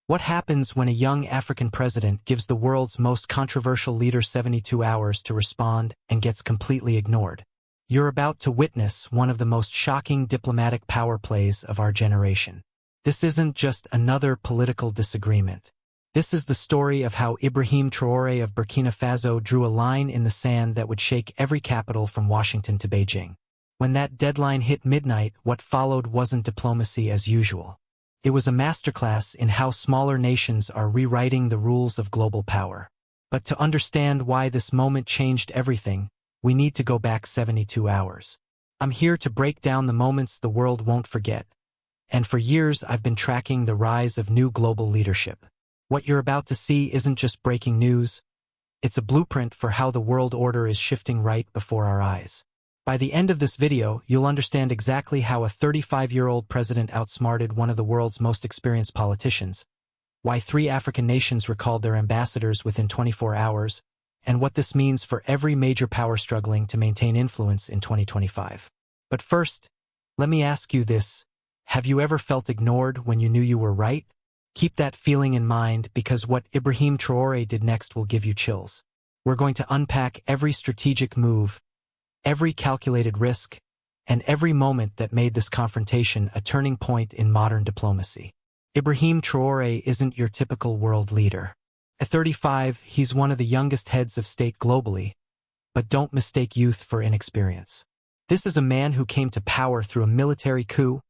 What happens when a young African president gives the world's most controversial leader 72 hours to respond and gets completely ignored? You're about to witness one of the most shocking diplomatic power plays of our generation. This isn't just another political disagreement. This is the story of how Ibrahim Traoré of Burkina Faso drew a line in the sand that would shake every capital from Washington to Beijing. When that deadline hit midnight, what followed wasn't diplomacy as usual. It was a masterclass in how smaller nations are rewriting the rules of global power. But to understand why this moment changed everything, we need to go back 72 hours. I'm here to break down the moments the world won't forget. And for years I've been tracking the rise of new global leadership. What you're about to see isn't just breaking news, it's a blueprint for how the world order is shifting right before our eyes. By the end of this video, you'll understand exactly how a 35-year-old president outsmarted one of the world's most experienced politicians, why 3 African nations recalled their ambassadors within 24 hours, and what this means for every major power struggling to maintain influence in 2025. But first, let me ask you this. Have you ever felt ignored when you knew you were right? Keep that feeling in mind because what Ibrahim Traoré did next will give you chills. We're going to unpack every strategic move, every calculated risk, and every moment that made this confrontation a turning point in modern diplomacy. Ibrahim Traoré isn't your typical world leader. At 35, he's one of the youngest heads of state globally, but don't mistake youth for inexperience. This is a man who came to power through a military coup,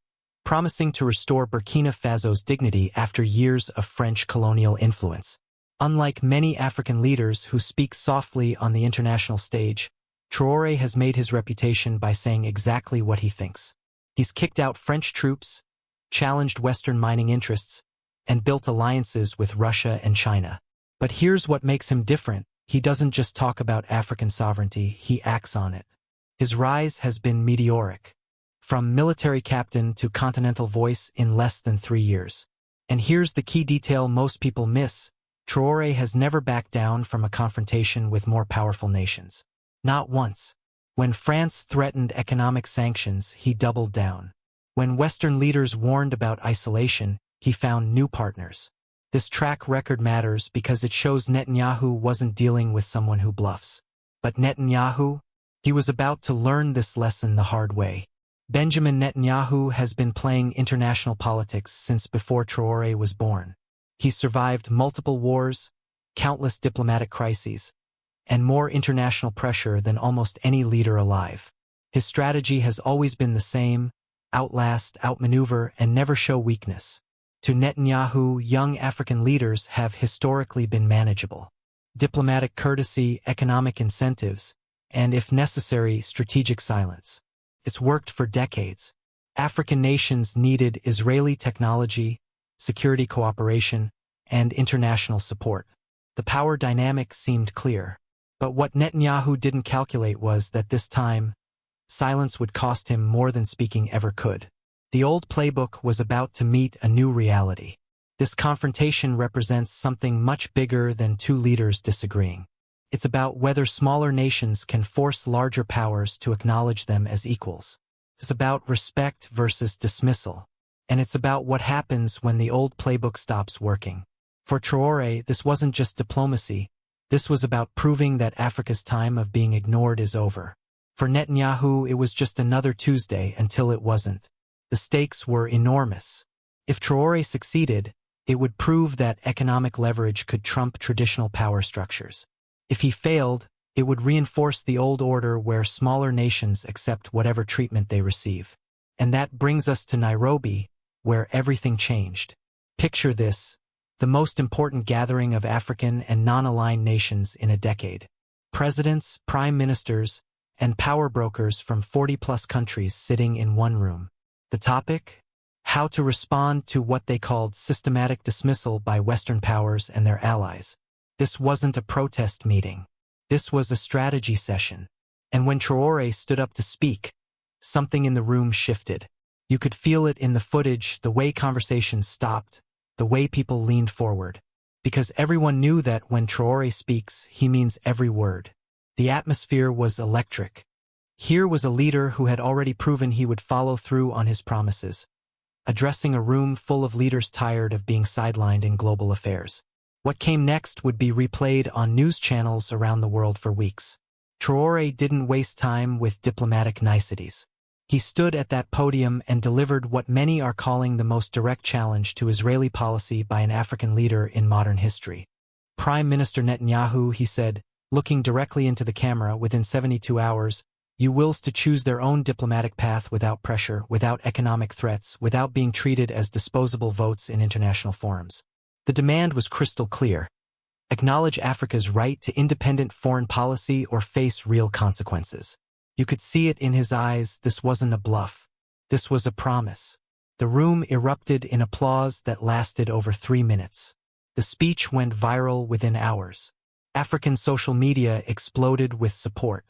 promising to restore Burkina Faso's dignity after years of French colonial influence. Unlike many African leaders who speak softly on the international stage, Traoré has made his reputation by saying exactly what he thinks. He's kicked out French troops, challenged Western mining interests, and built alliances with Russia and China. But here's what makes him different. He doesn't just talk about African sovereignty, he acts on it. His rise has been meteoric. From military captain to continental voice in less than 3 years. And here's the key detail most people miss. Traoré has never backed down from a confrontation with more powerful nations. Not once. When France threatened economic sanctions, he doubled down. When Western leaders warned about isolation, he found new partners. This track record matters because it shows Netanyahu wasn't dealing with someone who bluffs. But Netanyahu? He was about to learn this lesson the hard way. Benjamin Netanyahu has been playing international politics since before Traoré was born. He's survived multiple wars, countless diplomatic crises, and more international pressure than almost any leader alive. His strategy has always been the same: outlast, outmaneuver, and never show weakness. To Netanyahu, young African leaders have historically been manageable. Diplomatic courtesy, economic incentives, and if necessary, strategic silence. It's worked for decades. African nations needed Israeli technology, security cooperation, and international support. The power dynamic seemed clear. But what Netanyahu didn't calculate was that this time, silence would cost him more than speaking ever could. The old playbook was about to meet a new reality. This confrontation represents something much bigger than 2 leaders disagreeing. It's about whether smaller nations can force larger powers to acknowledge them as equals. It's about respect versus dismissal. And it's about what happens when the old playbook stops working. For Traoré, this wasn't just diplomacy. This was about proving that Africa's time of being ignored is over. For Netanyahu, it was just another Tuesday until it wasn't. The stakes were enormous. If Traoré succeeded, it would prove that economic leverage could trump traditional power structures. If he failed, it would reinforce the old order where smaller nations accept whatever treatment they receive. And that brings us to Nairobi, where everything changed. Picture this: the most important gathering of African and non-aligned nations in a decade. Presidents, prime ministers, and power brokers from 40-plus countries sitting in one room. The topic? How to respond to what they called systematic dismissal by Western powers and their allies. This wasn't a protest meeting. This was a strategy session. And when Traoré stood up to speak, something in the room shifted. You could feel it in the footage, the way conversations stopped, the way people leaned forward. Because everyone knew that when Traoré speaks, he means every word. The atmosphere was electric. Here was a leader who had already proven he would follow through on his promises. addressing a room full of leaders tired of being sidelined in global affairs. What came next would be replayed on news channels around the world for weeks. Traoré didn't waste time with diplomatic niceties. He stood at that podium and delivered what many are calling the most direct challenge to Israeli policy by an African leader in modern history. Prime Minister Netanyahu, he said, looking directly into the camera, within 72 hours, you wills to choose their own diplomatic path without pressure, without economic threats, without being treated as disposable votes in international forums. The demand was crystal clear. Acknowledge Africa's right to independent foreign policy or face real consequences. You could see it in his eyes. This wasn't a bluff. This was a promise. The room erupted in applause that lasted over 3 minutes. The speech went viral within hours. African social media exploded with support.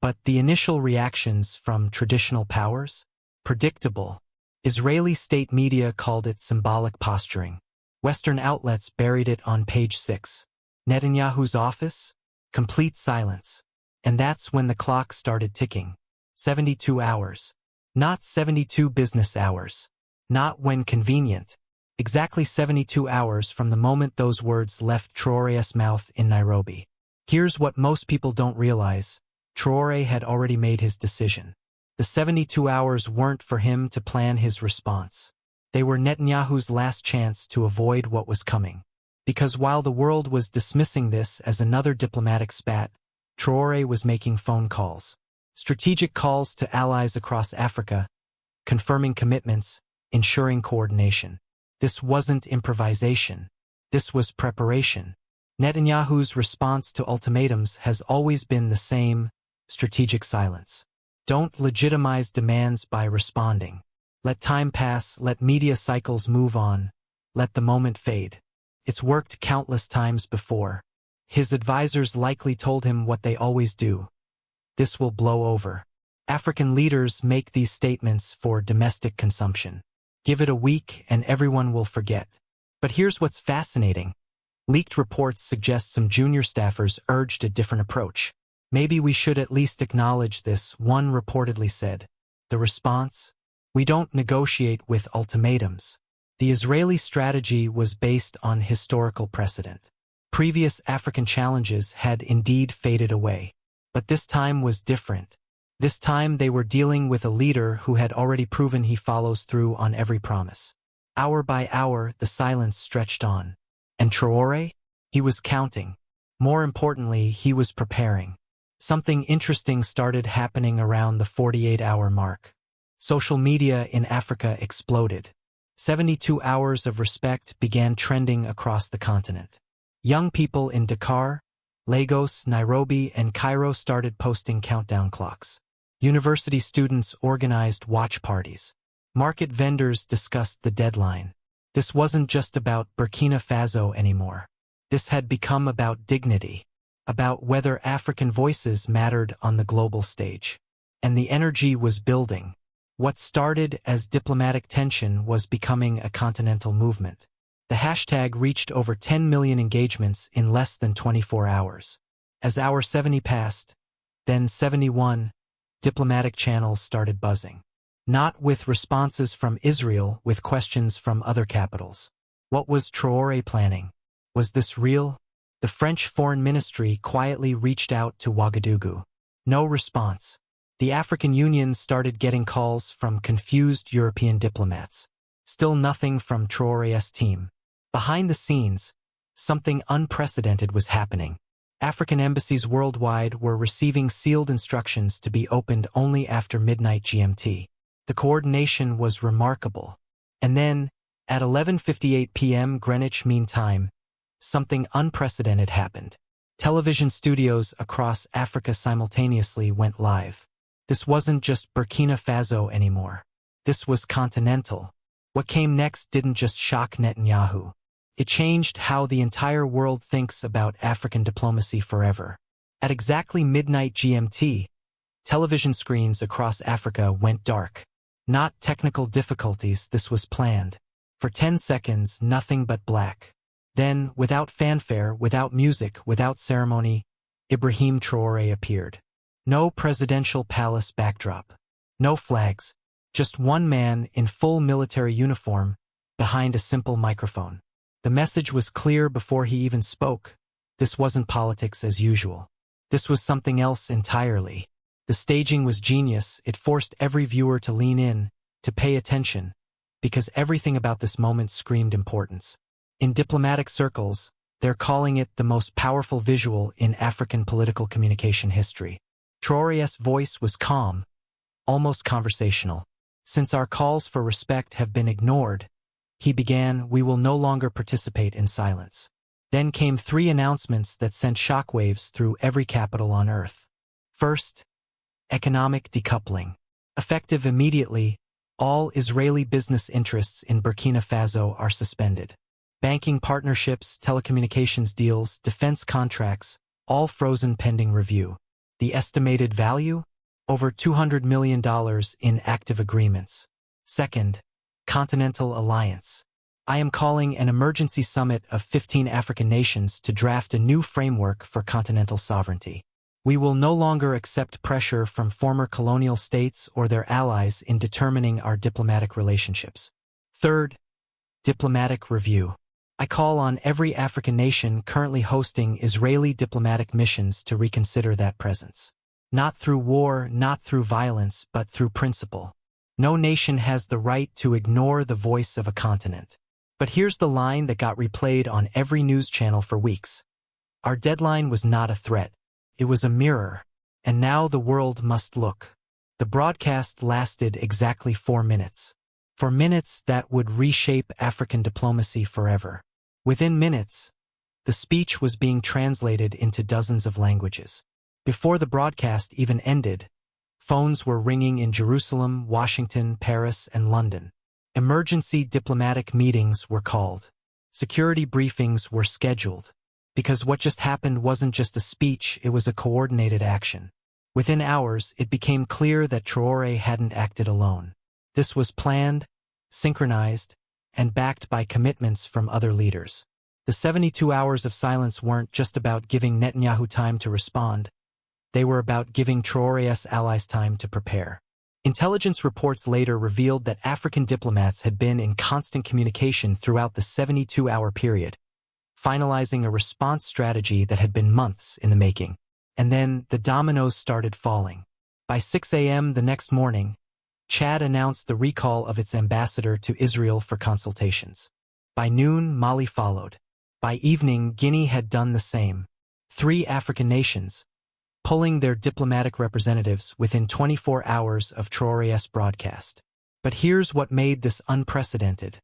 But the initial reactions from traditional powers? Predictable. Israeli state media called it symbolic posturing. Western outlets buried it on page 6. Netanyahu's office? Complete silence. And that's when the clock started ticking. 72 hours. Not 72 business hours. Not when convenient. Exactly 72 hours from the moment those words left Traoré's mouth in Nairobi. Here's what most people don't realize. Traoré had already made his decision. The 72 hours weren't for him to plan his response. They were Netanyahu's last chance to avoid what was coming. Because while the world was dismissing this as another diplomatic spat, Traoré was making phone calls. Strategic calls to allies across Africa, confirming commitments, ensuring coordination. This wasn't improvisation. This was preparation. Netanyahu's response to ultimatums has always been the same: strategic silence. Don't legitimize demands by responding. Let time pass, let media cycles move on, let the moment fade. It's worked countless times before. His advisors likely told him what they always do. This will blow over. African leaders make these statements for domestic consumption. Give it a week and everyone will forget. But here's what's fascinating. Leaked reports suggest some junior staffers urged a different approach. Maybe we should at least acknowledge this, one reportedly said. The response? We don't negotiate with ultimatums. The Israeli strategy was based on historical precedent. Previous African challenges had indeed faded away. But this time was different. This time they were dealing with a leader who had already proven he follows through on every promise. Hour by hour, the silence stretched on. And Traoré? He was counting. More importantly, he was preparing. Something interesting started happening around the 48-hour mark. Social media in Africa exploded. 72 hours of respect began trending across the continent. Young people in Dakar, Lagos, Nairobi, and Cairo started posting countdown clocks. University students organized watch parties. Market vendors discussed the deadline. This wasn't just about Burkina Faso anymore. This had become about dignity, about whether African voices mattered on the global stage. And the energy was building. What started as diplomatic tension was becoming a continental movement. The hashtag reached over 10 million engagements in less than 24 hours. As hour 70 passed, then 71, diplomatic channels started buzzing. Not with responses from Israel, with questions from other capitals. What was Traoré planning? Was this real? The French Foreign Ministry quietly reached out to Ouagadougou. No response. The African Union started getting calls from confused European diplomats. Still nothing from Traoré's team. Behind the scenes, something unprecedented was happening. African embassies worldwide were receiving sealed instructions to be opened only after midnight GMT. The coordination was remarkable. And then, at 11:58 p.m. Greenwich Mean Time, something unprecedented happened. Television studios across Africa simultaneously went live. This wasn't just Burkina Faso anymore. This was continental. What came next didn't just shock Netanyahu. It changed how the entire world thinks about African diplomacy forever. At exactly midnight GMT, television screens across Africa went dark. Not technical difficulties, this was planned. For 10 seconds, nothing but black. Then, without fanfare, without music, without ceremony, Ibrahim Traoré appeared. No presidential palace backdrop. No flags. Just one man in full military uniform behind a simple microphone. The message was clear before he even spoke. This wasn't politics as usual. This was something else entirely. The staging was genius. It forced every viewer to lean in, to pay attention, because everything about this moment screamed importance. In diplomatic circles, they're calling it the most powerful visual in African political communication history. Traoré's voice was calm, almost conversational. Since our calls for respect have been ignored, he began, we will no longer participate in silence. Then came 3 announcements that sent shockwaves through every capital on earth. First, economic decoupling. Effective immediately, all Israeli business interests in Burkina Faso are suspended. Banking partnerships, telecommunications deals, defense contracts, all frozen pending review. The estimated value? Over $200 million in active agreements. Second, Continental Alliance. I am calling an emergency summit of 15 African nations to draft a new framework for continental sovereignty. We will no longer accept pressure from former colonial states or their allies in determining our diplomatic relationships. Third, diplomatic review. I call on every African nation currently hosting Israeli diplomatic missions to reconsider that presence. Not through war, not through violence, but through principle. No nation has the right to ignore the voice of a continent. But here's the line that got replayed on every news channel for weeks. Our deadline was not a threat. It was a mirror. And now the world must look. The broadcast lasted exactly 4 minutes. 4 minutes that would reshape African diplomacy forever. Within minutes, the speech was being translated into dozens of languages. Before the broadcast even ended, phones were ringing in Jerusalem, Washington, Paris, and London. Emergency diplomatic meetings were called. Security briefings were scheduled. Because what just happened wasn't just a speech, it was a coordinated action. Within hours, it became clear that Traoré hadn't acted alone. This was planned, synchronized, and backed by commitments from other leaders. The 72 hours of silence weren't just about giving Netanyahu time to respond. They were about giving Traoré's allies time to prepare. Intelligence reports later revealed that African diplomats had been in constant communication throughout the 72-hour period, finalizing a response strategy that had been months in the making. And then the dominoes started falling. By 6 a.m. the next morning, Chad announced the recall of its ambassador to Israel for consultations. By noon, Mali followed. By evening, Guinea had done the same. 3 African nations, pulling their diplomatic representatives within 24 hours of Traoré's broadcast. But here's what made this unprecedented.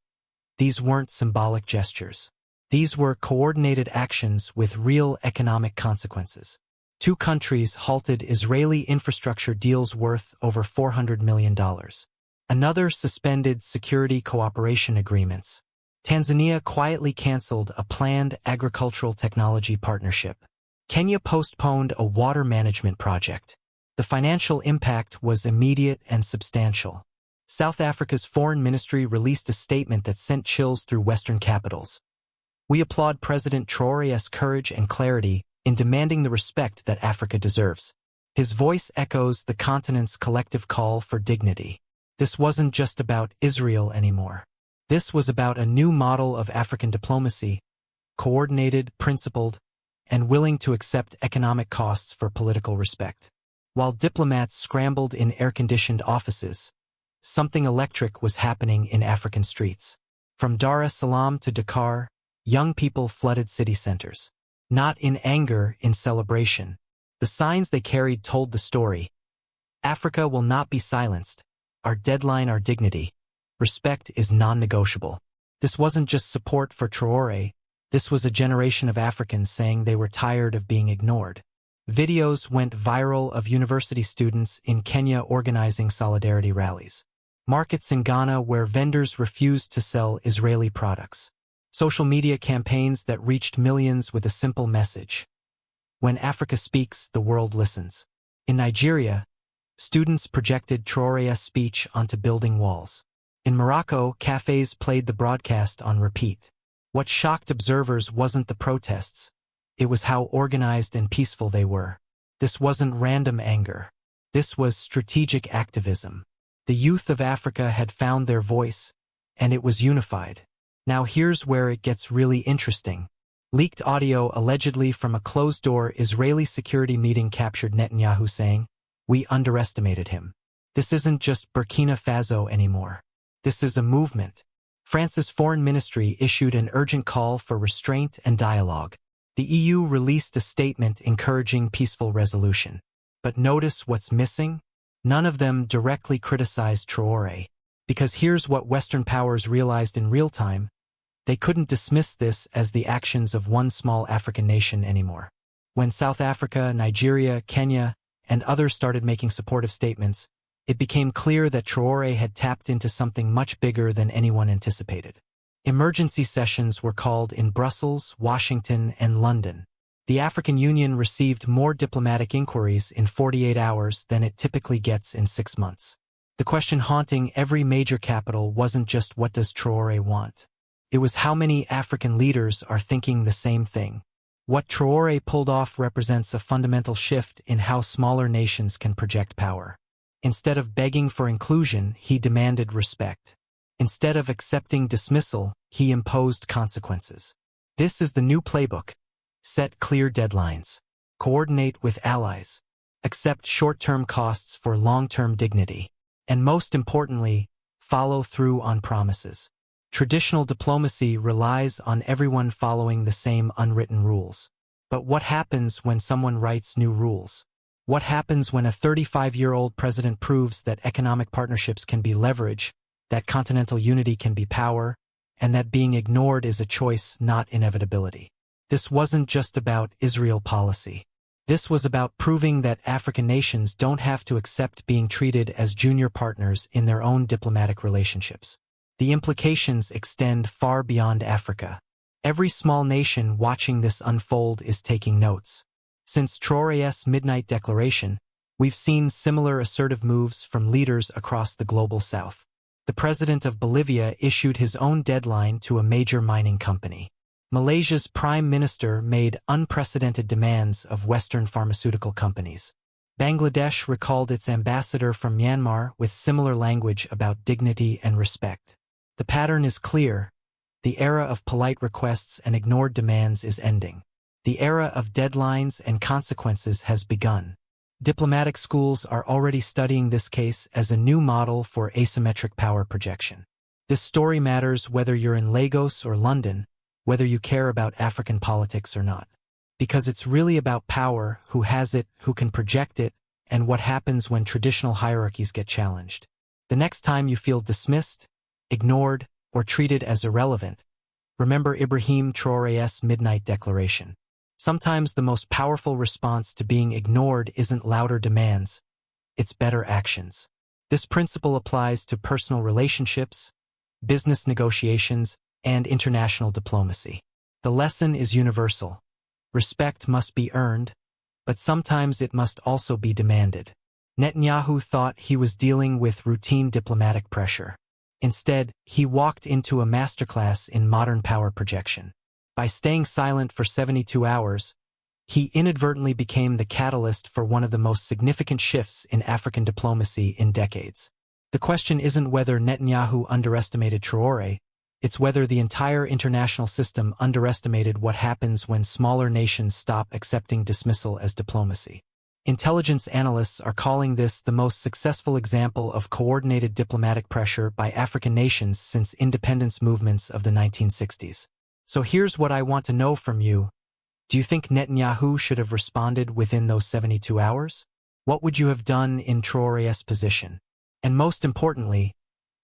These weren't symbolic gestures. These were coordinated actions with real economic consequences. 2 countries halted Israeli infrastructure deals worth over $400 million. Another suspended security cooperation agreements. Tanzania quietly canceled a planned agricultural technology partnership. Kenya postponed a water management project. The financial impact was immediate and substantial. South Africa's foreign ministry released a statement that sent chills through Western capitals. We applaud President Traoré's courage and clarity in demanding the respect that Africa deserves. His voice echoes the continent's collective call for dignity. This wasn't just about Israel anymore. This was about a new model of African diplomacy, coordinated, principled, and willing to accept economic costs for political respect. While diplomats scrambled in air-conditioned offices, something electric was happening in African streets. From Dar es Salaam to Dakar, young people flooded city centers. Not in anger, in celebration. The signs they carried told the story. Africa will not be silenced. Our deadline, our dignity. Respect is non-negotiable. This wasn't just support for Traoré. This was a generation of Africans saying they were tired of being ignored. Videos went viral of university students in Kenya organizing solidarity rallies. Markets in Ghana where vendors refused to sell Israeli products. Social media campaigns that reached millions with a simple message. When Africa speaks, the world listens. In Nigeria, students projected Traoré's speech onto building walls. In Morocco, cafes played the broadcast on repeat. What shocked observers wasn't the protests. It was how organized and peaceful they were. This wasn't random anger. This was strategic activism. The youth of Africa had found their voice, and it was unified. Now here's where it gets really interesting. Leaked audio allegedly from a closed-door Israeli security meeting captured Netanyahu saying, "We underestimated him. This isn't just Burkina Faso anymore. This is a movement." France's foreign ministry issued an urgent call for restraint and dialogue. The EU released a statement encouraging peaceful resolution. But notice what's missing? None of them directly criticized Traoré. Because here's what Western powers realized in real time: they couldn't dismiss this as the actions of one small African nation anymore. When South Africa, Nigeria, Kenya, and others started making supportive statements, it became clear that Traoré had tapped into something much bigger than anyone anticipated. Emergency sessions were called in Brussels, Washington, and London. The African Union received more diplomatic inquiries in 48 hours than it typically gets in 6 months. The question haunting every major capital wasn't just what does Traoré want? It was how many African leaders are thinking the same thing. What Traoré pulled off represents a fundamental shift in how smaller nations can project power. Instead of begging for inclusion, he demanded respect. Instead of accepting dismissal, he imposed consequences. This is the new playbook. Set clear deadlines. Coordinate with allies. Accept short-term costs for long-term dignity. And most importantly, follow through on promises. Traditional diplomacy relies on everyone following the same unwritten rules. But what happens when someone writes new rules? What happens when a 35-year-old president proves that economic partnerships can be leverage, that continental unity can be power, and that being ignored is a choice, not inevitability? This wasn't just about Israel policy. This was about proving that African nations don't have to accept being treated as junior partners in their own diplomatic relationships. The implications extend far beyond Africa. Every small nation watching this unfold is taking notes. Since Traoré's Midnight Declaration, we've seen similar assertive moves from leaders across the global south. The president of Bolivia issued his own deadline to a major mining company. Malaysia's prime minister made unprecedented demands of Western pharmaceutical companies. Bangladesh recalled its ambassador from Myanmar with similar language about dignity and respect. The pattern is clear. The era of polite requests and ignored demands is ending. The era of deadlines and consequences has begun. Diplomatic schools are already studying this case as a new model for asymmetric power projection. This story matters whether you're in Lagos or London, whether you care about African politics or not. Because it's really about power, who has it, who can project it, and what happens when traditional hierarchies get challenged. The next time you feel dismissed, ignored, or treated as irrelevant, remember Ibrahim Traoré's Midnight Declaration. Sometimes the most powerful response to being ignored isn't louder demands, it's better actions. This principle applies to personal relationships, business negotiations, and international diplomacy. The lesson is universal. Respect must be earned, but sometimes it must also be demanded. Netanyahu thought he was dealing with routine diplomatic pressure. Instead, he walked into a masterclass in modern power projection. By staying silent for 72 hours, he inadvertently became the catalyst for one of the most significant shifts in African diplomacy in decades. The question isn't whether Netanyahu underestimated Traoré, it's whether the entire international system underestimated what happens when smaller nations stop accepting dismissal as diplomacy. Intelligence analysts are calling this the most successful example of coordinated diplomatic pressure by African nations since independence movements of the 1960s. So here's what I want to know from you. Do you think Netanyahu should have responded within those 72 hours? What would you have done in Traoré's position? And most importantly,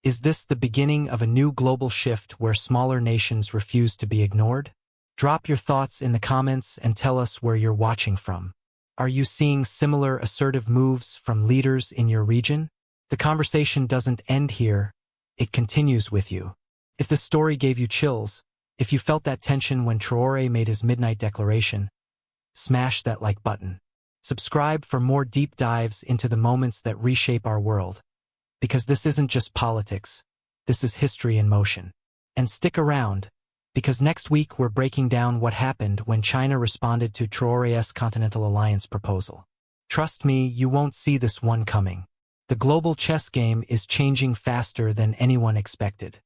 is this the beginning of a new global shift where smaller nations refuse to be ignored? Drop your thoughts in the comments and tell us where you're watching from. Are you seeing similar assertive moves from leaders in your region? The conversation doesn't end here, it continues with you. If the story gave you chills, if you felt that tension when Traoré made his midnight declaration, smash that like button. Subscribe for more deep dives into the moments that reshape our world. Because this isn't just politics, this is history in motion. And stick around, because next week we're breaking down what happened when China responded to Traoré's Continental Alliance proposal. Trust me, you won't see this one coming. The global chess game is changing faster than anyone expected.